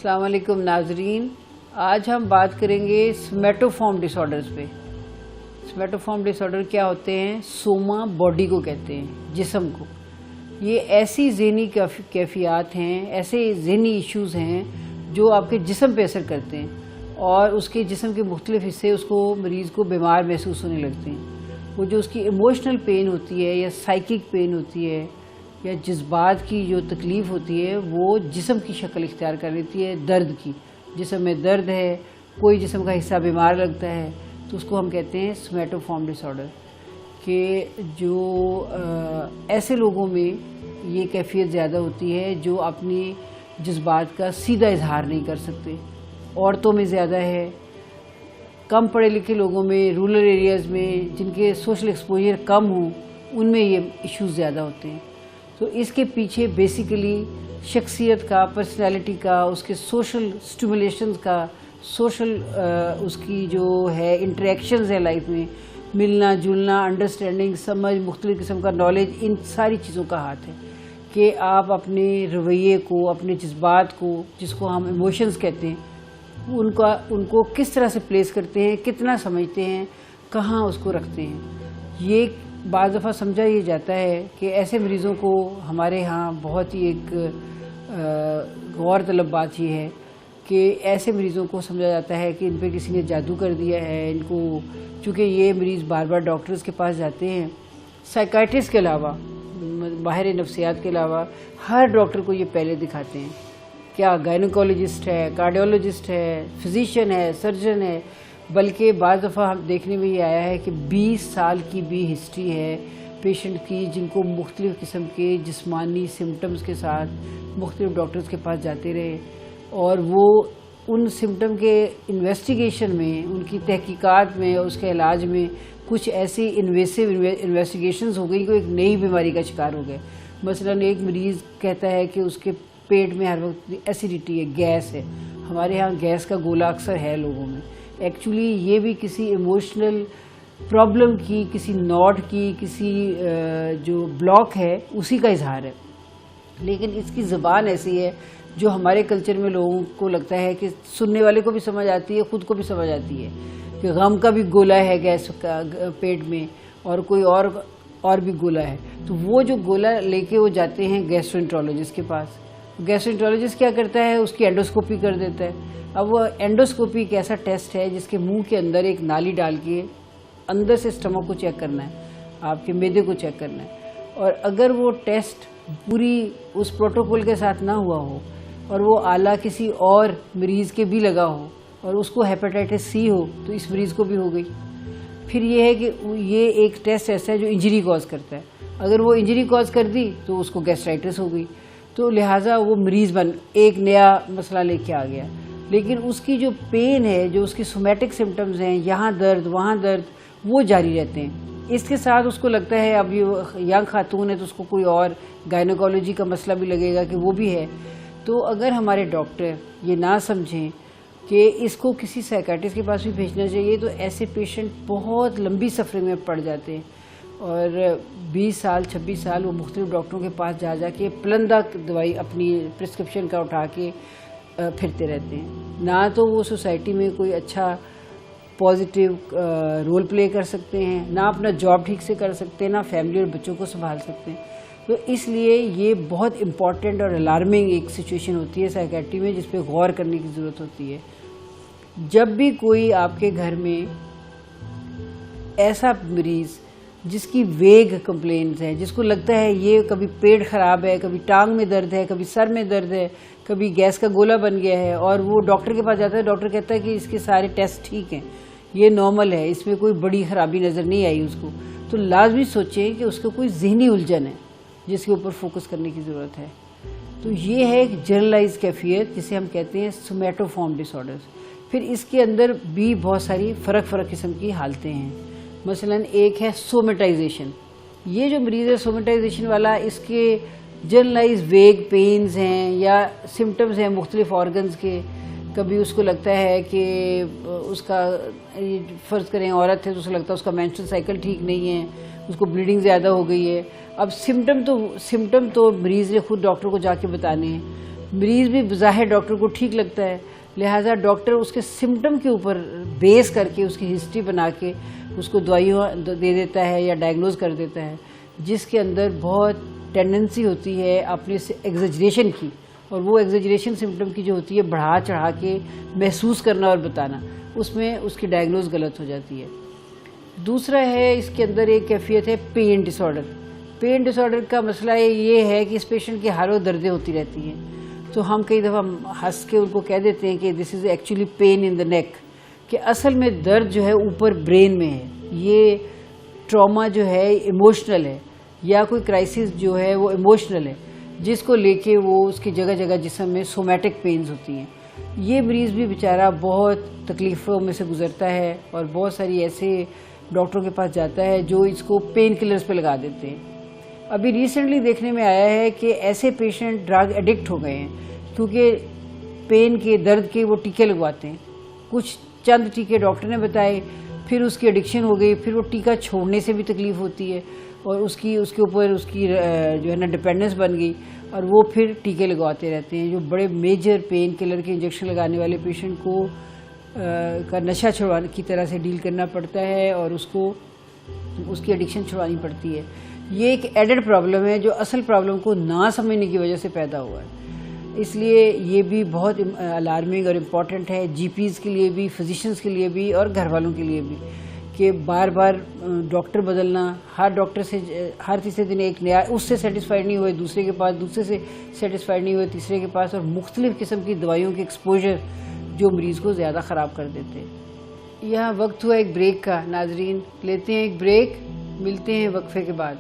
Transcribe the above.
अस्सलाम वालेकुम नाजरीन, आज हम बात करेंगे स्मेटोफॉर्म डिसऑर्डर्स पे। स्मेटोफॉर्म डिसऑर्डर क्या होते हैं? सोमा बॉडी को कहते हैं, जिस्म को। ये ऐसी ज़हनी कैफियत हैं, ऐसे ज़हनी इश्यूज़ हैं जो आपके जिस्म पे असर करते हैं और उसके जिस्म के मुख्तलिफ हिस्से उसको मरीज़ को बीमार महसूस होने लगते हैं। वो जो उसकी इमोशनल पेन होती है या साइकिक पेन होती है या जज्बात की जो तकलीफ़ होती है वो जिस्म की शक्ल इख्तियार कर लेती है, दर्द की। जिस्म में दर्द है, कोई जिस्म का हिस्सा बीमार लगता है तो उसको हम कहते हैं स्मेटोफॉर्म डिसऑर्डर। कि जो ऐसे लोगों में ये कैफियत ज़्यादा होती है जो अपनी जज्बात का सीधा इजहार नहीं कर सकते। औरतों में ज़्यादा है, कम पढ़े लिखे लोगों में, रूरल एरियाज़ में जिनके सोशल एक्सपोजर कम हो उनमें ये इश्यूज़ ज़्यादा होते हैं। तो इसके पीछे बेसिकली शख्सियत का, पर्सनैलिटी का, उसके सोशल स्टिमुलेशंस का, सोशल उसकी जो है इंटरेक्शंस है लाइफ में, मिलना जुलना, अंडरस्टैंडिंग, समझ, मुख्तलिफ किस्म का नॉलेज, इन सारी चीज़ों का हाथ है कि आप अपने रवैये को, अपने जज्बात को, जिसको हम इमोशंस कहते हैं, उनको किस तरह से प्लेस करते हैं, कितना समझते हैं, कहाँ उसको रखते हैं। ये बाज़ दफ़ा समझा ये जाता है कि ऐसे मरीज़ों को हमारे यहाँ बहुत ही एक गौर तलब बात ये है कि ऐसे मरीज़ों को समझा जाता है कि इन पे किसी ने जादू कर दिया है। इनको चूँकि ये मरीज़ बार बार डॉक्टर्स के पास जाते हैं, साइकाइट्रिस्ट के अलावा, माहिर नफ्सियात के अलावा हर डॉक्टर को ये पहले दिखाते हैं। क्या गायनोकोलॉजिस्ट है, कार्डियोलॉजिस्ट है, फिजिशियन है, सर्जन है, बल्कि बाज़ दफ़ा हम देखने में ये आया है कि 20 साल की भी हिस्ट्री है पेशेंट की जिनको मुख्तलिफ़ किस्म के जिस्मानी सिम्टम्स के साथ मुख्तलिफ़ डॉक्टर्स के पास जाते रहे और वो उन सिम्टम के इन्वेस्टिगेशन में, उनकी तहकीकात में, उसके इलाज में कुछ ऐसी इन्वेसिव इन्वेस्टिगेशंस हो गई कि एक नई बीमारी का शिकार हो गए। मसलन एक मरीज़ कहता है कि उसके पेट में हर वक्त एसिडिटी है, गैस है। हमारे यहाँ गैस का गोला अक्सर है लोगों में। एक्चुअली ये भी किसी इमोशनल प्रॉब्लम की, किसी नॉट की, किसी जो ब्लॉक है उसी का इजहार है। लेकिन इसकी ज़बान ऐसी है जो हमारे कल्चर में लोगों को लगता है कि सुनने वाले को भी समझ आती है, ख़ुद को भी समझ आती है कि गम का भी गोला है गैस का पेट में और कोई और भी गोला है। तो वो जो गोला लेके वो जाते हैं गैस्ट्रोएंटरोलॉजिस्ट के पास। गैस्ट्रोएंटरोलॉजिस्ट क्या करता है? उसकी एंडोस्कोपी कर देता है। अब वो एंडोस्कोपी एक ऐसा टेस्ट है जिसके मुंह के अंदर एक नाली डाल के अंदर से स्टमक को चेक करना है, आपके मैदे को चेक करना है। और अगर वो टेस्ट पूरी उस प्रोटोकॉल के साथ ना हुआ हो और वो आला किसी और मरीज़ के भी लगा हो और उसको हेपेटाइटिस सी हो तो इस मरीज़ को भी हो गई। फिर ये है कि ये एक टेस्ट ऐसा है जो इंजरी कॉज करता है। अगर वो इंजरी कॉज कर दी तो उसको गैस्ट्राइटिस हो गई। तो लिहाजा वो मरीज़ एक नया मसला लेके आ गया। लेकिन उसकी जो पेन है, जो उसकी सोमैटिक सिम्टम्स हैं, यहाँ दर्द वहाँ दर्द, वो जारी रहते हैं। इसके साथ उसको लगता है अब ये यंग खातून है तो उसको कोई और गायनोकोलॉजी का मसला भी लगेगा कि वो भी है। तो अगर हमारे डॉक्टर ये ना समझें कि इसको किसी साइकाइट्रिस्ट के पास भी भेजना चाहिए तो ऐसे पेशेंट बहुत लंबी सफ़र में पड़ जाते हैं और 20 साल 26 साल वो मुख्तलिफ डॉक्टरों के पास जा के प्लंदा दवाई अपनी प्रिस्क्रिप्शन का उठा के फिरते रहते हैं। ना तो वो सोसाइटी में कोई अच्छा पॉजिटिव रोल प्ले कर सकते हैं, ना अपना जॉब ठीक से कर सकते हैं, ना फैमिली और बच्चों को संभाल सकते हैं। तो इसलिए ये बहुत इम्पॉर्टेंट और अलार्मिंग एक सिचुएशन होती है साइकेट्री में जिस पे गौर करने की ज़रूरत होती है। जब भी कोई आपके घर में ऐसा मरीज़ जिसकी वेग कंप्लेंट्स हैं, जिसको लगता है ये कभी पेट ख़राब है, कभी टांग में दर्द है, कभी सर में दर्द है, कभी गैस का गोला बन गया है और वो डॉक्टर के पास जाता है, डॉक्टर कहता है कि इसके सारे टेस्ट ठीक हैं, ये नॉर्मल है, इसमें कोई बड़ी ख़राबी नज़र नहीं आई उसको, तो लाजमी सोचें कि उसको कोई ज़हनी उलझन है जिसके ऊपर फोकस करने की ज़रूरत है। तो ये है एक जनरलाइज कैफियत जिसे हम कहते हैं सोमैटोफॉर्म डिसऑर्डर्स। फिर इसके अंदर भी बहुत सारी फ़र्क किस्म की हालतें हैं। मसलन एक है सोमेटाइजेशन। ये जो मरीज़ है सोमेटाइजेशन वाला, इसके जनरलाइज वेग पेन्स हैं या सिम्टम्स हैं मुख्तलिफ ऑर्गन्स के। कभी उसको लगता है कि उसका फ़र्ज़ करें औरत है तो उसको लगता है उसका मेंस्ट्रुअल साइकिल ठीक नहीं है, उसको ब्लीडिंग ज़्यादा हो गई है। अब सिम्टम तो मरीज़ ने खुद डॉक्टर को जाके बताने हैं। مریض بھی بظاہر ڈاکٹر کو ٹھیک لگتا ہے، لہٰذا ڈاکٹر اس کے سمٹم کے اوپر بیس کر کے اس کی ہسٹری بنا کے اس کو دوائیاں دے دیتا ہے یا ڈائگنوز کر دیتا ہے، جس کے اندر بہت ٹینڈنسی ہوتی ہے اپنے سے ایگزیجریشن کی، اور وہ ایگزیجریشن سمٹم کی جو ہوتی ہے بڑھا چڑھا کے محسوس کرنا اور بتانا، اس میں اس کی ڈائگنوز غلط ہو جاتی ہے۔ دوسرا ہے اس کے اندر ایک کیفیت ہے پین ڈس آرڈر۔ پین ڈس آرڈر کا مسئلہ یہ ہے کہ اس پیشنٹ کی ہر وقت دردیں ہوتی رہتی ہیں، تو ہم کئی دفعہ ہنس کے ان کو کہہ دیتے ہیں کہ دس از ایکچولی پین ان دا نیک، کہ اصل میں درد جو ہے اوپر برین میں ہے، یہ ٹراما جو ہے ایموشنل ہے، یا کوئی کرائسس جو ہے وہ ایموشنل ہے، جس کو لے کے وہ اس کی جگہ جگہ جسم میں سومیٹک پینز ہوتی ہیں۔ یہ مریض بھی بیچارہ بہت تکلیفوں میں سے گزرتا ہے اور بہت ساری ایسے ڈاکٹروں کے پاس جاتا ہے جو اس کو پین کلرز پہ لگا دیتے ہیں۔ ابھی ریسنٹلی دیکھنے میں آیا ہے کہ ایسے پیشنٹ ڈرگ ایڈکٹ ہو گئے ہیں، کیونکہ پین کے درد کے وہ ٹیکے لگواتے ہیں، کچھ چند ٹیکے ڈاکٹر نے بتائے، پھر اس کی ایڈکشن ہو گئی، پھر وہ ٹیکہ چھوڑنے سے بھی تکلیف ہوتی ہے اور اس کے اوپر اس کی جو ہے نا ڈپینڈنس بن گئی، اور وہ پھر ٹیکے لگواتے رہتے ہیں۔ جو بڑے میجر پین کلر کے انجیکشن لگانے والے پیشنٹ کو کا نشہ چھڑوانے کی طرح سے ڈیل کرنا پڑتا ہے اور اس کی ایڈکشن چھڑوانی پڑتی ہے۔ یہ ایک ایڈڈ پرابلم ہے جو اصل پرابلم کو نہ سمجھنے کی وجہ سے پیدا ہوا ہے، اس لیے یہ بھی بہت الارمنگ اور امپورٹنٹ ہے جی پیز کے لیے بھی، فزیشنز کے لیے بھی اور گھر والوں کے لیے بھی، کہ بار بار ڈاکٹر بدلنا، ہر ڈاکٹر سے ہر تیسرے دن ایک نیا، اس سے سیٹسفائیڈ نہیں ہوئے دوسرے کے پاس، دوسرے سے سیٹسفائیڈ نہیں ہوئے تیسرے کے پاس، اور مختلف قسم کی دوائیوں کے ایکسپوجر جو مریض کو زیادہ خراب کر دیتے ہیں۔ یہاں وقت ہوا ایک بریک کا، ناظرین لیتے ہیں ایک بریک، ملتے ہیں وقفے کے بعد۔